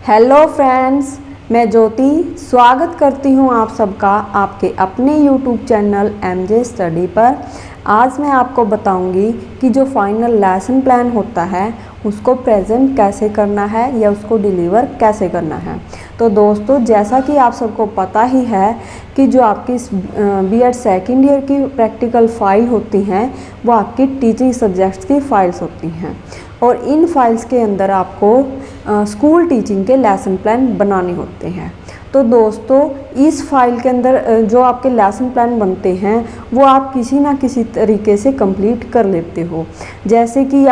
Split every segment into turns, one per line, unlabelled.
Hello friends, मैं ज्योति स्वागत करती हूँ आप सबका आपके अपने यूट्यूब चैनल एमजे स्टडी पर। आज मैं आपको बताऊंगी कि जो फाइनल लेसन प्लान होता है उसको प्रेजेंट कैसे करना है या उसको डिलीवर कैसे करना है। तो दोस्तों, जैसा कि आप सबको पता ही है कि जो आपकी बीएड सेकेंड ईयर की प्रैक्टिकल फ़ाइल होती हैं वो आपकी टीचिंग सब्जेक्ट्स की फ़ाइल्स होती हैं और इन फाइल्स के अंदर आपको स्कूल टीचिंग के लेसन प्लान बनाने होते हैं। तो दोस्तों, इस फाइल के अंदर जो आपके लेसन प्लान बनते हैं वो आप किसी ना किसी तरीके से कंप्लीट कर लेते हो। जैसे कि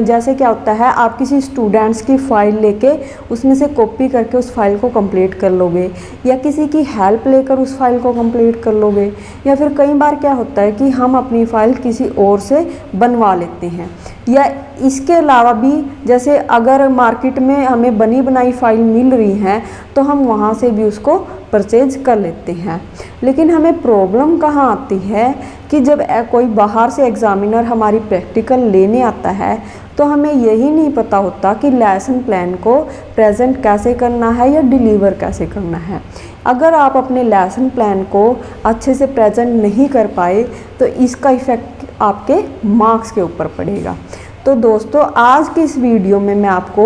जैसे क्या होता है, आप किसी स्टूडेंट्स की फ़ाइल लेके उसमें से कॉपी करके उस फाइल को कंप्लीट कर लोगे या किसी की हेल्प लेकर उस फाइल को कंप्लीट कर लोगे, या फिर कई बार क्या होता है कि हम अपनी फ़ाइल किसी और से बनवा लेते हैं। या इसके अलावा भी जैसे अगर मार्केट में हमें बनी बनाई फ़ाइल मिल रही है तो हम वहाँ से भी उसको परचेज कर लेते हैं। लेकिन हमें प्रॉब्लम कहाँ आती है कि जब कोई बाहर से एग्ज़ामिनर हमारी प्रैक्टिकल लेने आता है तो हमें यही नहीं पता होता कि लेसन प्लान को प्रेजेंट कैसे करना है या डिलीवर कैसे करना है। अगर आप अपने लेसन प्लान को अच्छे से प्रेजेंट नहीं कर पाए तो इसका इफ़ेक्ट आपके मार्क्स के ऊपर पड़ेगा। तो दोस्तों, आज की इस वीडियो में मैं आपको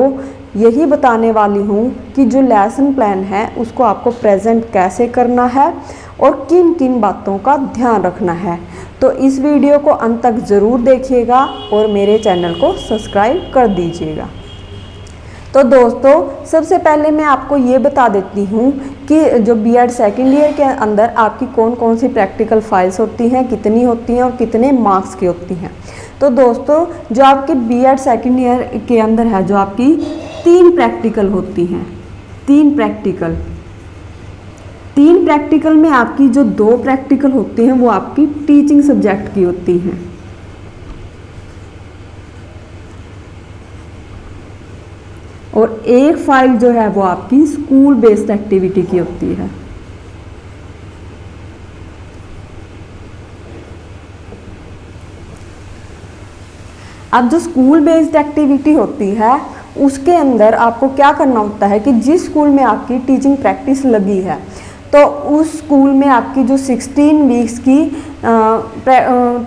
यही बताने वाली हूँ कि जो लेसन प्लान है उसको आपको प्रेजेंट कैसे करना है और किन किन बातों का ध्यान रखना है। तो इस वीडियो को अंत तक ज़रूर देखिएगा और मेरे चैनल को सब्सक्राइब कर दीजिएगा। तो दोस्तों, सबसे पहले मैं आपको ये बता देती हूँ कि जो बीएड सेकेंड ईयर के अंदर आपकी कौन कौन सी प्रैक्टिकल फाइल्स होती हैं, कितनी होती हैं और कितने मार्क्स की होती हैं। तो दोस्तों, जो आपके बीएड सेकेंड ईयर के अंदर है जो आपकी 3 प्रैक्टिकल होती हैं। 3 प्रैक्टिकल में आपकी जो 2 प्रैक्टिकल होती हैं वो आपकी टीचिंग सब्जेक्ट की होती हैं और एक फाइल जो है वो आपकी स्कूल बेस्ड एक्टिविटी की होती है। अब जो स्कूल बेस्ड एक्टिविटी होती है उसके अंदर आपको क्या करना होता है कि जिस स्कूल में आपकी टीचिंग प्रैक्टिस लगी है तो उस स्कूल में आपकी जो 16 वीक्स की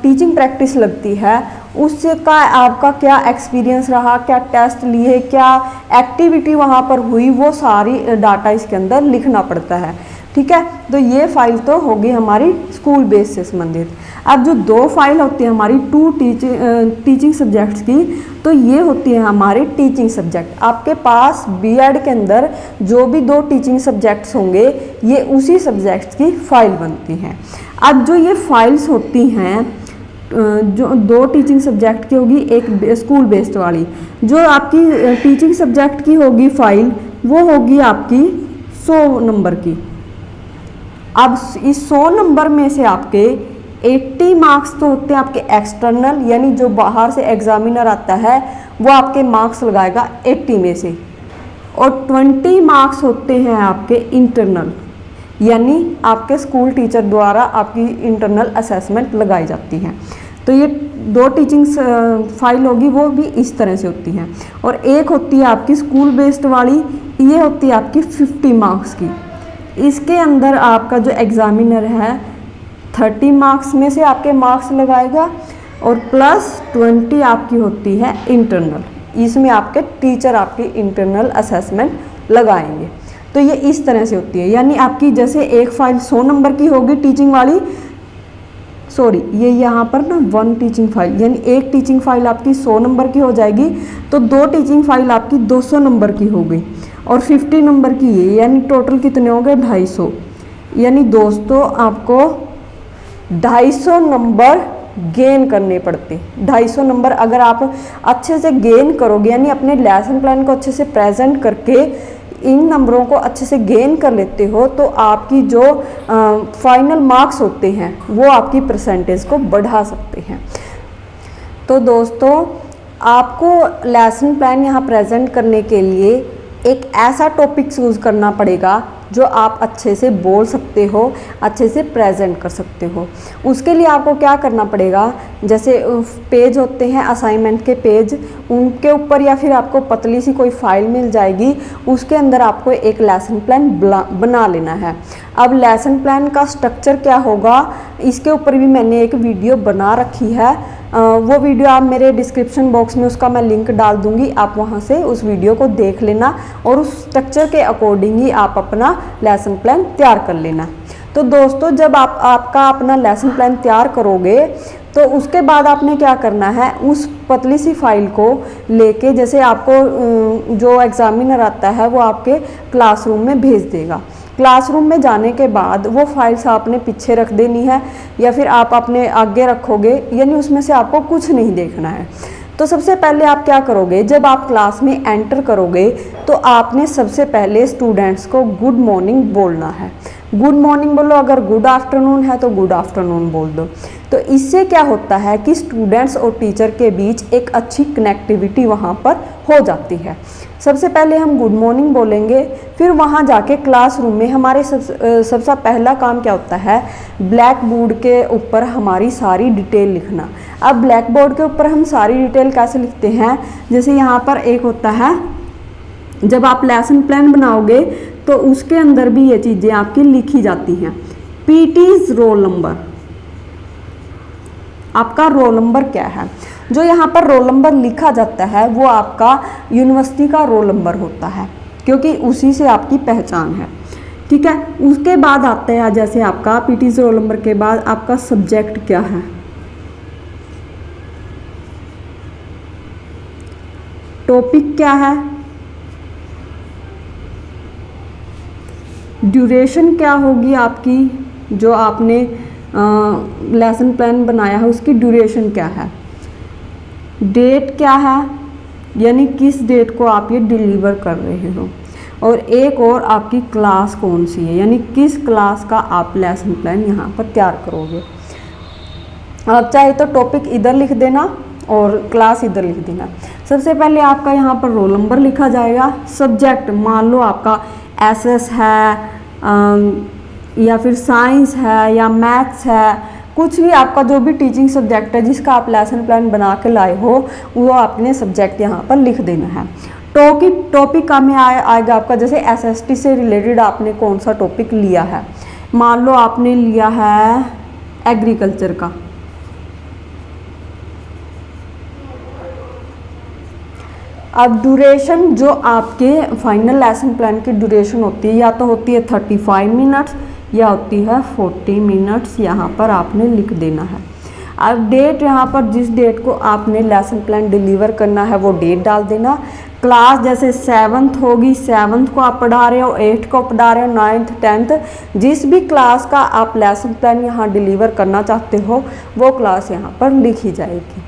टीचिंग प्रैक्टिस लगती है उससे का आपका क्या एक्सपीरियंस रहा, क्या टेस्ट लिए, क्या एक्टिविटी वहाँ पर हुई, वो सारी डाटा इसके अंदर लिखना पड़ता है। ठीक है, तो ये फाइल तो होगी हमारी स्कूल बेस से संबंधित। अब जो 2 फाइल होती है हमारी 2 टीचिंग सब्जेक्ट्स की, तो ये होती है हमारे टीचिंग सब्जेक्ट। आपके पास बीएड के अंदर जो भी 2 टीचिंग सब्जेक्ट्स होंगे ये उसी सब्जेक्ट्स की फाइल बनती हैं। अब जो ये फाइल्स होती हैं जो 2 टीचिंग सब्जेक्ट की होगी, एक स्कूल बेस्ड वाली, जो आपकी टीचिंग सब्जेक्ट की होगी फाइल वो होगी आपकी 100 नंबर की। अब इस 100 नंबर में से आपके 80 मार्क्स तो होते हैं आपके एक्सटर्नल, यानी जो बाहर से एग्जामिनर आता है वो आपके मार्क्स लगाएगा 80 में से, और 20 मार्क्स होते हैं आपके इंटरनल, यानी आपके स्कूल टीचर द्वारा आपकी इंटरनल असेसमेंट लगाई जाती है। तो ये 2 टीचिंग फाइल होगी वो भी इस तरह से होती हैं। और एक होती है आपकी स्कूल बेस्ड वाली, ये होती है आपकी 50 मार्क्स की। इसके अंदर आपका जो एग्ज़ामिनर है 30 मार्क्स में से आपके मार्क्स लगाएगा और प्लस 20 आपकी होती है इंटरनल। इसमें आपके टीचर आपकी इंटरनल असेसमेंट लगाएंगे। तो ये इस तरह से होती है, यानी आपकी जैसे एक फाइल 100 नंबर की होगी टीचिंग वाली, सॉरी ये यहाँ पर ना 1 टीचिंग फाइल, यानी एक टीचिंग फाइल आपकी 100 नंबर की हो जाएगी तो 2 टीचिंग फाइल आपकी 200 नंबर की होगी और 50 नंबर की ये, यानी टोटल कितने हो गए 250। यानी दोस्तों आपको 250 नंबर गेन करने पड़ते। 250 नंबर अगर आप अच्छे से गेन करोगे, यानी अपने लेसन प्लान को अच्छे से प्रेजेंट करके इन नंबरों को अच्छे से गेन कर लेते हो तो आपकी जो फाइनल मार्क्स होते हैं वो आपकी परसेंटेज को बढ़ा सकते हैं। तो दोस्तों, आपको लेसन प्लान यहाँ प्रेजेंट करने के लिए एक ऐसा टॉपिक चूज़ करना पड़ेगा जो आप अच्छे से बोल सकते हो, अच्छे से प्रेजेंट कर सकते हो। उसके लिए आपको क्या करना पड़ेगा, जैसे पेज होते हैं असाइनमेंट के पेज, उनके ऊपर या फिर आपको पतली सी कोई फाइल मिल जाएगी, उसके अंदर आपको एक लेसन प्लान बना लेना है। अब लेसन प्लान का स्ट्रक्चर क्या होगा, इसके ऊपर भी मैंने एक वीडियो बना रखी है। वो वीडियो आप मेरे डिस्क्रिप्शन बॉक्स में उसका मैं लिंक डाल दूंगी, आप वहाँ से उस वीडियो को देख लेना और उस स्ट्रक्चर के अकॉर्डिंग ही आप अपना लेसन प्लान तैयार कर लेना। तो दोस्तों, जब आपका अपना लेसन प्लान तैयार करोगे तो उसके बाद आपने क्या करना है, उस पतली सी फाइल को लेके, जैसे आपको जो एग्जामिनर आता है वो आपके क्लासरूम में भेज देगा। क्लासरूम में जाने के बाद वो फाइल्स आपने पीछे रख देनी है या फिर आप अपने आगे रखोगे, यानी उसमें से आपको कुछ नहीं देखना है। तो सबसे पहले आप क्या करोगे, जब आप क्लास में एंटर करोगे तो आपने सबसे पहले स्टूडेंट्स को गुड मॉर्निंग बोलना है। गुड मॉर्निंग बोलो, अगर गुड आफ्टरनून है तो गुड आफ्टरनून बोल दो। तो इससे क्या होता है कि स्टूडेंट्स और टीचर के बीच एक अच्छी कनेक्टिविटी वहाँ पर हो जाती है। सबसे पहले हम गुड मॉर्निंग बोलेंगे, फिर वहाँ जाके क्लासरूम में हमारे सबसे पहला काम क्या होता है, ब्लैक बोर्ड के ऊपर हमारी सारी डिटेल लिखना। अब ब्लैक बोर्ड के ऊपर हम सारी डिटेल कैसे लिखते हैं, जैसे यहाँ पर एक होता है, जब आप लेसन प्लान बनाओगे तो उसके अंदर भी ये चीज़ें आपकी लिखी जाती हैं। पीटीज रोल नंबर, आपका रोल नंबर क्या है। जो यहाँ पर रोल नंबर लिखा जाता है वो आपका यूनिवर्सिटी का रोल नंबर होता है, क्योंकि उसी से आपकी पहचान है। ठीक है, उसके बाद आता है जैसे आपका पीटीज रोल नंबर के बाद आपका सब्जेक्ट क्या है, टॉपिक क्या है, ड्यूरेशन क्या होगी आपकी, जो आपने लेसन प्लान बनाया है उसकी ड्यूरेशन क्या है, डेट क्या है, यानी किस डेट को आप ये डिलीवर कर रहे हो, और एक और आपकी क्लास कौन सी है, यानी किस क्लास का आप लेसन प्लान यहाँ पर तैयार करोगे। आप चाहे तो टॉपिक इधर लिख देना और क्लास इधर लिख देना। सबसे पहले आपका यहाँ पर रोल नंबर लिखा जाएगा। सब्जेक्ट मान लो आपका एसएस है या फिर साइंस है या मैथ्स है, कुछ भी आपका जो भी टीचिंग सब्जेक्ट है जिसका आप लेसन प्लान बना के लाए हो वो आपने सब्जेक्ट यहाँ पर लिख देना है। टॉपिक का में आएगा आपका, जैसे एसएसटी से रिलेटेड आपने कौन सा टॉपिक लिया है। मान लो आपने लिया है एग्रीकल्चर का, अब ड्यूरेशन जो आपके फाइनल लेसन प्लान की ड्यूरेशन होती है, या तो होती है 35 मिनट्स या होती है 40 मिनट्स, यहाँ पर आपने लिख देना है। अब डेट, यहाँ पर जिस डेट को आपने लेसन प्लान डिलीवर करना है वो डेट डाल देना। क्लास जैसे 7th होगी, 7th को आप पढ़ा रहे हो, 8th को पढ़ा रहे हो, 9th 10th, जिस भी क्लास का आप लेसन प्लान यहाँ डिलीवर करना चाहते हो वो क्लास यहाँ पर लिखी जाएगी।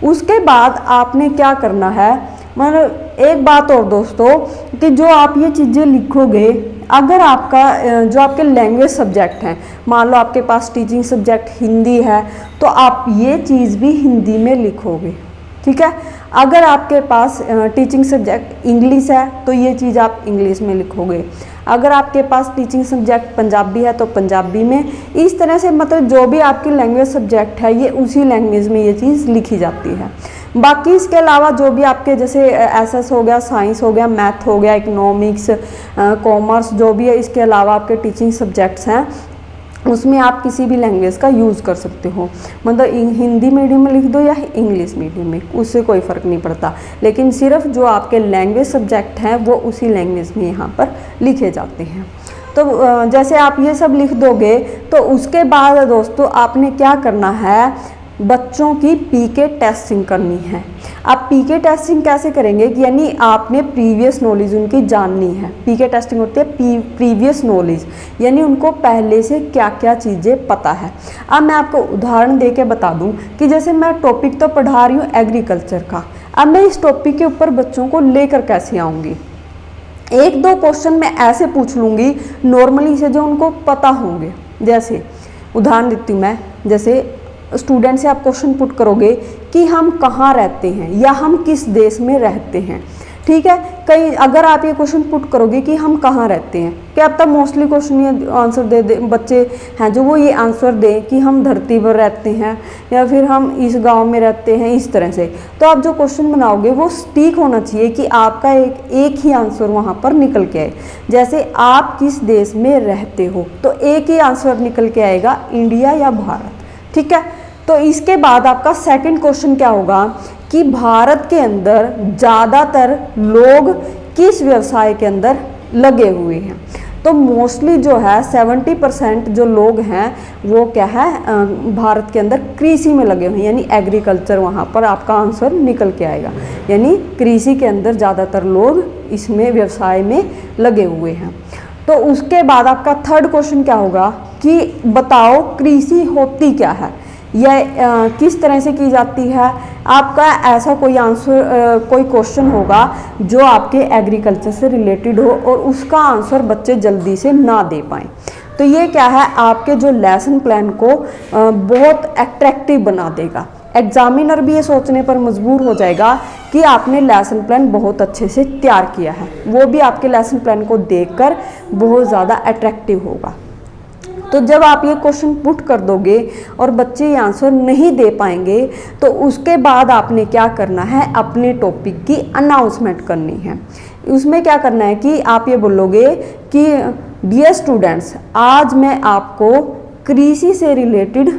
उसके बाद आपने क्या करना है, मतलब एक बात और दोस्तों, कि जो आप ये चीज़ें लिखोगे, अगर आपका जो आपके लैंग्वेज सब्जेक्ट हैं, मान लो आपके पास टीचिंग सब्जेक्ट हिंदी है तो आप ये चीज़ भी हिंदी में लिखोगे। ठीक है, अगर आपके पास टीचिंग सब्जेक्ट इंग्लिश है तो ये चीज़ आप इंग्लिश में लिखोगे। अगर आपके पास टीचिंग सब्जेक्ट पंजाबी है तो पंजाबी में। इस तरह से मतलब जो भी आपकी लैंग्वेज सब्जेक्ट है ये उसी लैंग्वेज में ये चीज़ लिखी जाती है। बाकी इसके अलावा जो भी आपके जैसे एसएस हो गया, साइंस हो गया, मैथ हो गया, इकोनॉमिक्स, कॉमर्स, जो भी है, इसके अलावा आपके टीचिंग सब्जेक्ट्स हैं उसमें आप किसी भी लैंग्वेज का यूज़ कर सकते हो। मतलब हिंदी मीडियम में लिख दो या इंग्लिश मीडियम में, उससे कोई फ़र्क नहीं पड़ता, लेकिन सिर्फ जो आपके लैंग्वेज सब्जेक्ट हैं वो उसी लैंग्वेज में यहाँ पर लिखे जाते हैं। तो जैसे आप ये सब लिख दोगे तो उसके बाद दोस्तों आपने क्या करना है, बच्चों की पीके टेस्टिंग करनी है। आप पीके टेस्टिंग कैसे करेंगे कि यानी आपने प्रीवियस नॉलेज उनकी जाननी है। पीके टेस्टिंग होती है प्रीवियस नॉलेज, यानी उनको पहले से क्या क्या चीज़ें पता है। अब मैं आपको उदाहरण दे के बता दूं कि जैसे मैं टॉपिक तो पढ़ा रही हूँ एग्रीकल्चर का, अब मैं इस टॉपिक के ऊपर बच्चों को लेकर कैसे आऊँगी। 1-2 क्वेश्चन मैं ऐसे पूछ लूँगी नॉर्मली से जो उनको पता होंगे। जैसे उदाहरण देती हूँ मैं, जैसे स्टूडेंट से आप क्वेश्चन पुट करोगे कि हम कहाँ रहते हैं या हम किस देश में रहते हैं। ठीक है। कहीं अगर आप ये क्वेश्चन पुट करोगे कि हम कहाँ रहते हैं, क्या अब तक मोस्टली क्वेश्चन ये आंसर दे बच्चे हैं जो वो ये आंसर दें कि हम धरती पर रहते हैं या फिर हम इस गांव में रहते हैं, इस तरह से। तो आप जो क्वेश्चन बनाओगे वो सटीक होना चाहिए कि आपका एक ही आंसर वहाँ पर निकल के आए। जैसे आप किस देश में रहते हो, तो एक ही आंसर निकल के आएगा, इंडिया या भारत, ठीक है। तो इसके बाद आपका सेकंड क्वेश्चन क्या होगा कि भारत के अंदर ज़्यादातर लोग किस व्यवसाय के अंदर लगे हुए हैं। तो मोस्टली जो है 70% जो लोग हैं वो क्या है, भारत के अंदर कृषि में लगे हुए हैं, यानी एग्रीकल्चर वहाँ पर आपका आंसर निकल के आएगा। यानी कृषि के अंदर ज़्यादातर लोग इसमें व्यवसाय में लगे हुए हैं। तो उसके बाद आपका थर्ड क्वेश्चन क्या होगा कि बताओ कृषि होती क्या है, यह किस तरह से की जाती है। आपका ऐसा कोई आंसर कोई क्वेश्चन होगा जो आपके एग्रीकल्चर से रिलेटेड हो और उसका आंसर बच्चे जल्दी से ना दे पाएँ। तो ये क्या है, आपके जो लेसन प्लान को बहुत अट्रैक्टिव बना देगा। एग्जामिनर भी ये सोचने पर मजबूर हो जाएगा कि आपने लेसन प्लान बहुत अच्छे से तैयार किया है, वो भी आपके लेसन प्लान को देखकर बहुत ज़्यादा अट्रैक्टिव होगा। तो जब आप ये क्वेश्चन पुट कर दोगे और बच्चे ये आंसर नहीं दे पाएंगे, तो उसके बाद आपने क्या करना है, अपने टॉपिक की अनाउंसमेंट करनी है। उसमें क्या करना है कि आप ये बोलोगे कि डियर स्टूडेंट्स, आज मैं आपको कृषि से रिलेटेड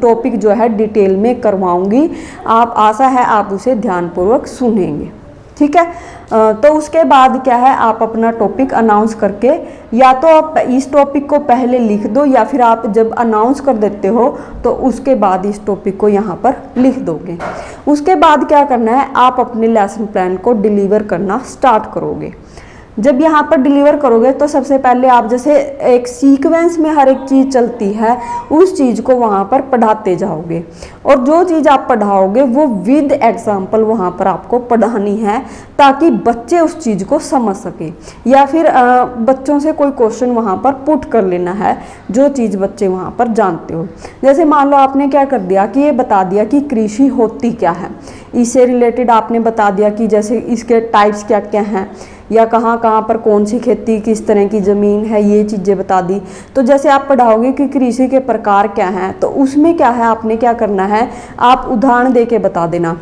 टॉपिक जो है डिटेल में करवाऊंगी। आप आशा है आप उसे ध्यानपूर्वक सुनेंगे, ठीक है। तो उसके बाद क्या है, आप अपना टॉपिक अनाउंस करके या तो आप इस टॉपिक को पहले लिख दो या फिर आप जब अनाउंस कर देते हो तो उसके बाद इस टॉपिक को यहाँ पर लिख दोगे। उसके बाद क्या करना है, आप अपने लेसन प्लान को डिलीवर करना स्टार्ट करोगे। जब यहाँ पर डिलीवर करोगे तो सबसे पहले आप जैसे एक सीक्वेंस में हर एक चीज़ चलती है उस चीज़ को वहाँ पर पढ़ाते जाओगे, और जो चीज़ आप पढ़ाओगे वो विद एग्जाम्पल वहाँ पर आपको पढ़ानी है ताकि बच्चे उस चीज़ को समझ सके, या फिर बच्चों से कोई क्वेश्चन वहाँ पर पुट कर लेना है जो चीज़ बच्चे वहाँ पर जानते हो। जैसे मान लो आपने क्या कर दिया कि ये बता दिया कि कृषि होती क्या है, इससे रिलेटेड आपने बता दिया कि जैसे इसके टाइप्स क्या क्या हैं या कहाँ कहाँ पर कौन सी खेती किस तरह की ज़मीन है, ये चीज़ें बता दी। तो जैसे आप पढ़ाओगे कि कृषि के प्रकार क्या हैं, तो उसमें क्या है, आपने क्या करना है, आप उदाहरण दे के बता देना।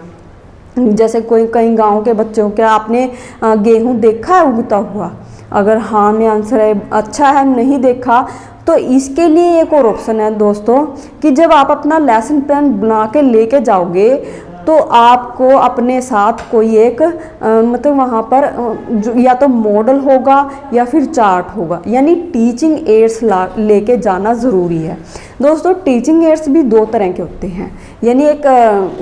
जैसे कोई कई गाँव के बच्चों, क्या आपने गेहूँ देखा है उगता हुआ? अगर हाँ में आंसर है, अच्छा है, नहीं देखा तो इसके लिए एक और ऑप्शन है दोस्तों कि जब आप अपना लेसन प्लान बना के लेके जाओगे तो आपको अपने साथ कोई एक मतलब वहाँ पर या तो मॉडल होगा या फिर चार्ट होगा, यानी टीचिंग एड्स लेके जाना ज़रूरी है। दोस्तों टीचिंग एड्स भी दो तरह के होते हैं, यानी एक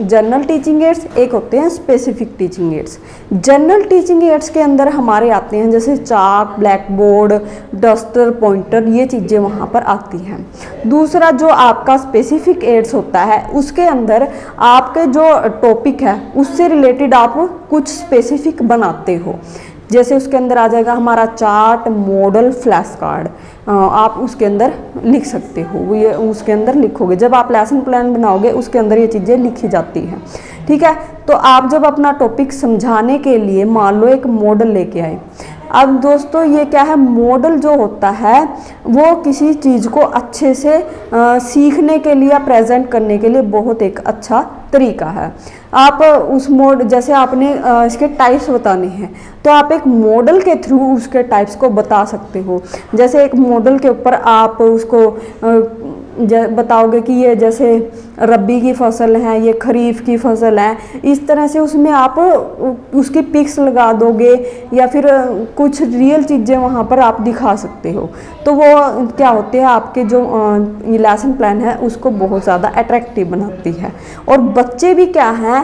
जनरल टीचिंग एड्स, एक होते हैं specific teaching ads. General teaching ads के अंदर हमारे आते हैं जैसे चाक, ब्लैक बोर्ड, डस्टर, पॉइंटर, ये चीज़ें वहाँ पर आती हैं। दूसरा जो आपका स्पेसिफिक एड्स होता है उसके अंदर आपके जो टॉपिक है उससे रिलेटेड आप कुछ स्पेसिफिक बनाते हो। जैसे उसके अंदर आ जाएगा हमारा चार्ट, मॉडल, फ्लैश कार्ड, आप उसके अंदर लिख सकते हो, ये उसके अंदर लिखोगे। जब आप लेसन प्लान बनाओगे उसके अंदर ये चीज़ें लिखी जाती हैं, ठीक है। तो आप जब अपना टॉपिक समझाने के लिए मान लो एक मॉडल लेके आए, अब दोस्तों ये क्या है, मॉडल जो होता है वो किसी चीज़ को अच्छे से सीखने के लिए, प्रेजेंट करने के लिए बहुत एक अच्छा तरीका है। आप उस जैसे आपने इसके टाइप्स बताने हैं तो आप एक मॉडल के थ्रू उसके टाइप्स को बता सकते हो। जैसे एक मॉडल के ऊपर आप उसको बताओगे कि ये जैसे रबी की फसल है, ये खरीफ की फसल है, इस तरह से उसमें आप उसकी पिक्स लगा दोगे या फिर कुछ रियल चीज़ें वहाँ पर आप दिखा सकते हो। तो वो क्या होते हैं, आपके जो लेसन प्लान है उसको बहुत ज़्यादा अट्रैक्टिव बनाती है, और बच्चे भी क्या हैं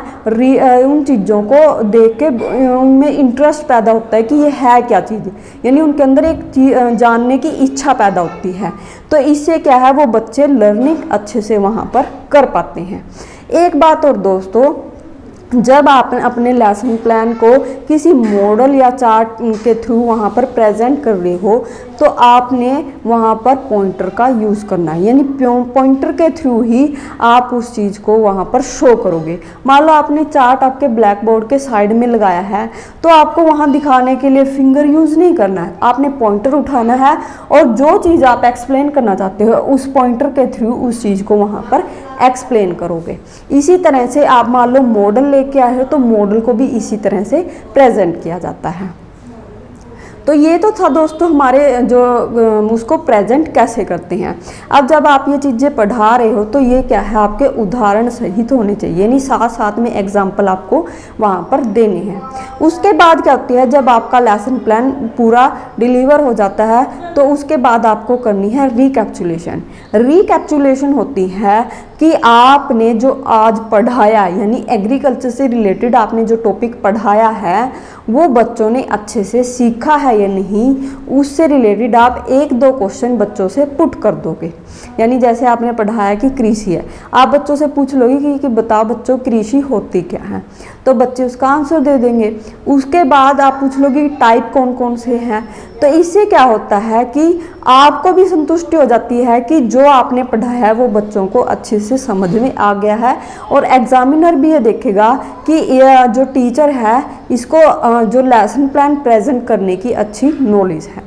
उन चीज़ों को देख के उनमें इंटरेस्ट पैदा होता है कि ये है क्या चीज़, यानी उनके अंदर एक जानने की इच्छा पैदा होती है। तो इससे क्या है, वो बच्चे लर्निंग अच्छे से वहाँ पर कर पाते हैं। एक बात और दोस्तों, जब आप अपने लेसन प्लान को किसी मॉडल या चार्ट के थ्रू वहाँ पर प्रेजेंट कर रहे हो तो आपने वहाँ पर पॉइंटर का यूज़ करना है, यानी पॉइंटर के थ्रू ही आप उस चीज़ को वहाँ पर शो करोगे। मान लो आपने चार्ट आपके ब्लैक बोर्ड के साइड में लगाया है, तो आपको वहाँ दिखाने के लिए फिंगर यूज़ नहीं करना है, आपने पॉइंटर उठाना है और जो चीज़ आप एक्सप्लेन करना चाहते हो उस पॉइंटर के थ्रू उस चीज़ को वहाँ पर एक्सप्लेन करोगे। इसी तरह से आप मान लो मॉडल लेके आए हो, तो मॉडल को भी इसी तरह से प्रेजेंट किया जाता है। तो ये तो था दोस्तों हमारे जो उसको प्रेजेंट कैसे करते हैं। अब जब आप ये चीज़ें पढ़ा रहे हो तो ये क्या है, आपके उदाहरण सहित होने चाहिए, यानी साथ साथ में एग्जाम्पल आपको वहाँ पर देने हैं। उसके बाद क्या होती है, जब आपका लेसन प्लान पूरा डिलीवर हो जाता है तो उसके बाद आपको करनी है रिकैप्चुलेशन। रिकैप्चुलेशन होती है कि आपने जो आज पढ़ाया, यानी एग्रीकल्चर से रिलेटेड आपने जो टॉपिक पढ़ाया है वो बच्चों ने अच्छे से सीखा है या नहीं, उससे रिलेटेड आप 1-2 क्वेश्चन बच्चों से पुट कर दोगे। यानी जैसे आपने पढ़ाया कि कृषि है, आप बच्चों से पूछ लोगे कि बताओ बच्चों कृषि होती क्या है, तो बच्चे उसका आंसर दे देंगे। उसके बाद आप पूछ लोगे कि टाइप कौन कौन से हैं, तो इससे क्या होता है कि आपको भी संतुष्टि हो जाती है कि जो आपने पढ़ाया है वो बच्चों को अच्छे से समझ में आ गया है, और एग्जामिनर भी ये देखेगा कि ये जो टीचर है इसको जो लेसन प्लान प्रेजेंट करने की अच्छी नॉलेज है।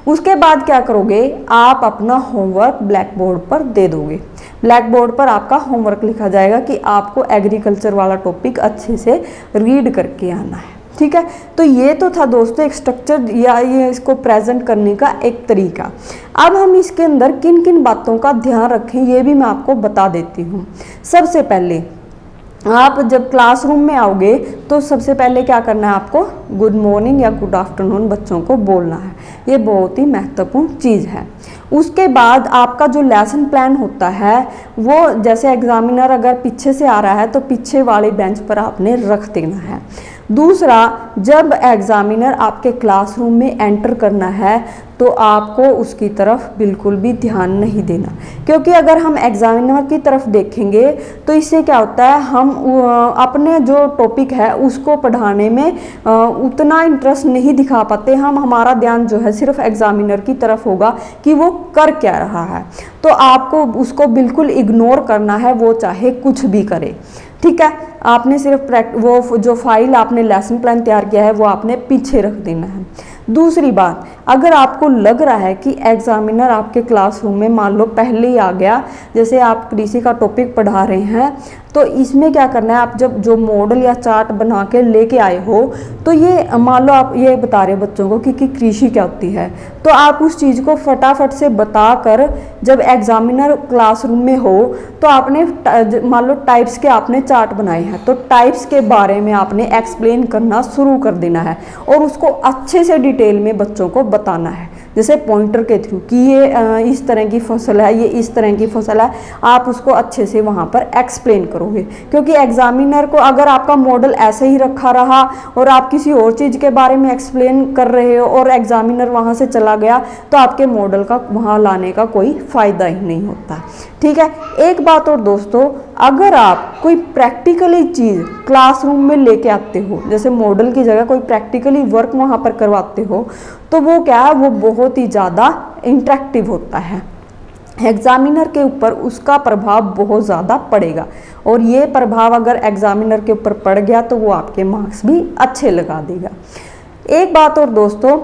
उसके बाद क्या करोगे, आप अपना होमवर्क ब्लैक बोर्ड पर दे दोगे। ब्लैक बोर्ड पर आपका होमवर्क लिखा जाएगा कि आपको एग्रीकल्चर वाला टॉपिक अच्छे से रीड करके आना है। ठीक है, तो ये तो था दोस्तों एक स्ट्रक्चर या ये इसको प्रेजेंट करने का एक तरीका। अब हम इसके अंदर किन किन बातों का ध्यान रखें ये भी मैं आपको बता देती हूँ। सबसे पहले आप जब क्लासरूम में आओगे तो सबसे पहले क्या करना है, आपको गुड मॉर्निंग या गुड आफ्टरनून बच्चों को बोलना है, ये बहुत ही महत्वपूर्ण चीज़ है। उसके बाद आपका जो लेसन प्लान होता है वो जैसे एग्जामिनर अगर पीछे से आ रहा है तो पीछे वाले बेंच पर आपने रख देना है। दूसरा, जब एग्जामिनर आपके क्लासरूम में एंटर करना है तो आपको उसकी तरफ बिल्कुल भी ध्यान नहीं देना, क्योंकि अगर हम एग्जामिनर की तरफ देखेंगे तो इससे क्या होता है, हम अपने जो टॉपिक है उसको पढ़ाने में उतना इंटरेस्ट नहीं दिखा पाते। हमारा ध्यान जो है सिर्फ एग्जामिनर की तरफ होगा कि वो कर क्या रहा है, तो आपको उसको बिल्कुल इग्नोर करना है, वो चाहे कुछ भी करे। ठीक है, आपने सिर्फ वो जो फाइल आपने लेसन प्लान तैयार किया है वो आपने पीछे रख देना है। दूसरी बात, अगर आपको लग रहा है कि एग्जामिनर आपके क्लासरूम में मान लो पहले ही आ गया, जैसे आप कृषि का टॉपिक पढ़ा रहे हैं, तो इसमें क्या करना है, आप जब जो मॉडल या चार्ट बना के लेके आए हो तो ये मान लो आप ये बता रहे बच्चों को कि कृषि क्या होती है, तो आप उस चीज़ को फटाफट से बताकर जब एग्जामिनर क्लासरूम में हो तो आपने मान लो टाइप्स के आपने चार्ट बनाए हैं, तो टाइप्स के बारे में आपने एक्सप्लेन करना शुरू कर देना है और उसको अच्छे से डिटेल में बच्चों को बताना है, जैसे पॉइंटर के थ्रू कि ये इस तरह की फसल है, ये इस तरह की फसल है, आप उसको अच्छे से वहाँ पर एक्सप्लेन करोगे। क्योंकि एग्जामिनर को अगर आपका मॉडल ऐसे ही रखा रहा और आप किसी और चीज़ के बारे में एक्सप्लेन कर रहे हो और एग्जामिनर वहाँ से चला गया तो आपके मॉडल का वहाँ लाने का कोई फ़ायदा ही नहीं होता। ठीक है, एक बात और दोस्तों, अगर आप कोई प्रैक्टिकली चीज़ क्लासरूम में लेके आते हो, जैसे मॉडल की जगह कोई प्रैक्टिकली वर्क वहाँ पर करवाते हो, तो वो क्या है, वो बहुत ही ज़्यादा इंटरेक्टिव होता है, एग्जामिनर के ऊपर उसका प्रभाव बहुत ज़्यादा पड़ेगा, और ये प्रभाव अगर एग्जामिनर के ऊपर पड़ गया तो वो आपके मार्क्स भी अच्छे लगा देगा। एक बात और दोस्तों,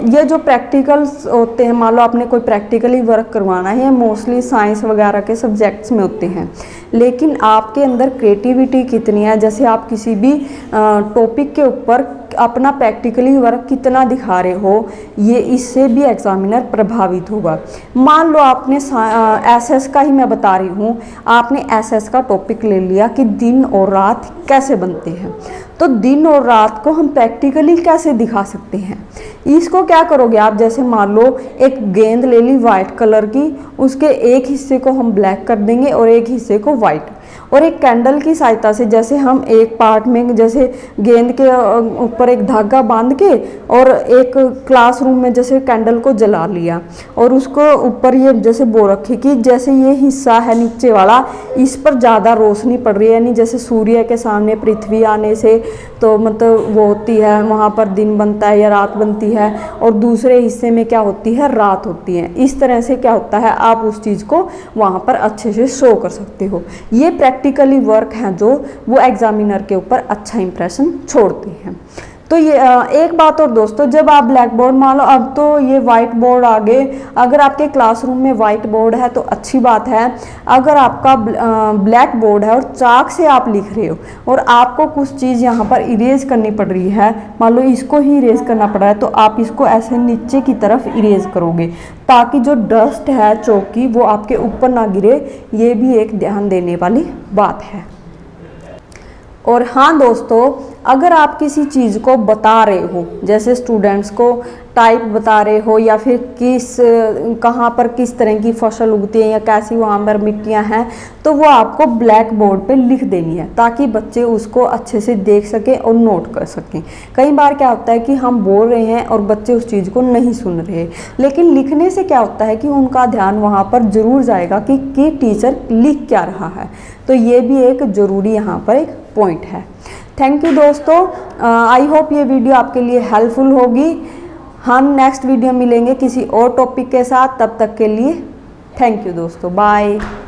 ये जो प्रैक्टिकल्स होते हैं, मान लो आपने कोई प्रैक्टिकली वर्क करवाना है, मोस्टली साइंस वगैरह के सब्जेक्ट्स में होते हैं, लेकिन आपके अंदर क्रिएटिविटी कितनी है, जैसे आप किसी भी टॉपिक के ऊपर अपना प्रैक्टिकली वर्क कितना दिखा रहे हो, ये इससे भी एग्जामिनर प्रभावित होगा। मान लो आपने एसएस का ही मैं बता रही हूँ, आपने एसएस का टॉपिक ले लिया कि दिन और रात कैसे बनते हैं, तो दिन और रात को हम प्रैक्टिकली कैसे दिखा सकते हैं, इसको क्या करोगे आप, जैसे मान लो एक गेंद ले ली वाइट कलर की, उसके एक हिस्से को हम ब्लैक कर देंगे और एक हिस्से को वाइट, और एक कैंडल की सहायता से, जैसे हम एक पार्ट में जैसे गेंद के ऊपर एक धागा बांध के और एक क्लासरूम में जैसे कैंडल को जला लिया और उसको ऊपर ये जैसे बो रखी कि जैसे ये हिस्सा है नीचे वाला, इस पर ज़्यादा रोशनी पड़ रही है, यानी जैसे सूर्य के सामने पृथ्वी आने से तो मतलब वो होती है, वहाँ पर दिन बनता है या रात बनती है, और दूसरे हिस्से में क्या होती है, रात होती है। इस तरह से क्या होता है, आप उस चीज़ को वहाँ पर अच्छे से शो कर सकते हो। ये प्रैक्टिकली वर्क हैं जो वो एग्जामिनर के ऊपर अच्छा इंप्रेशन छोड़ते हैं। तो ये एक बात और दोस्तों, जब आप ब्लैक बोर्ड, मान लो अब तो ये वाइट बोर्ड आ गए, अगर आपके क्लासरूम में वाइट बोर्ड है तो अच्छी बात है। अगर आपका ब्लैक बोर्ड है और चाक से आप लिख रहे हो और आपको कुछ चीज़ यहाँ पर इरेज करनी पड़ रही है, मान लो इसको ही इरेज करना पड़ रहा है, तो आप इसको ऐसे नीचे की तरफ इरेज करोगे ताकि जो डस्ट है चौक की वो आपके ऊपर ना गिरे। ये भी एक ध्यान देने वाली बात है। और हाँ दोस्तों, अगर आप किसी चीज़ को बता रहे हो, जैसे स्टूडेंट्स को टाइप बता रहे हो या फिर कहाँ पर किस तरह की फसल उगती है या कैसी वहाँ पर मिट्टियाँ हैं, तो वो आपको ब्लैक बोर्ड पे लिख देनी है ताकि बच्चे उसको अच्छे से देख सकें और नोट कर सकें। कई बार क्या होता है कि हम बोल रहे हैं और बच्चे उस चीज़ को नहीं सुन रहे, लेकिन लिखने से क्या होता है कि उनका ध्यान वहाँ पर जरूर जाएगा कि टीचर लिख क्या रहा है। तो ये भी एक ज़रूरी यहाँ पर एक पॉइंट है। थैंक यू दोस्तों, आई होप ये वीडियो आपके लिए हेल्पफुल होगी। हम नेक्स्ट वीडियो मिलेंगे किसी और टॉपिक के साथ, तब तक के लिए थैंक यू दोस्तों, बाय।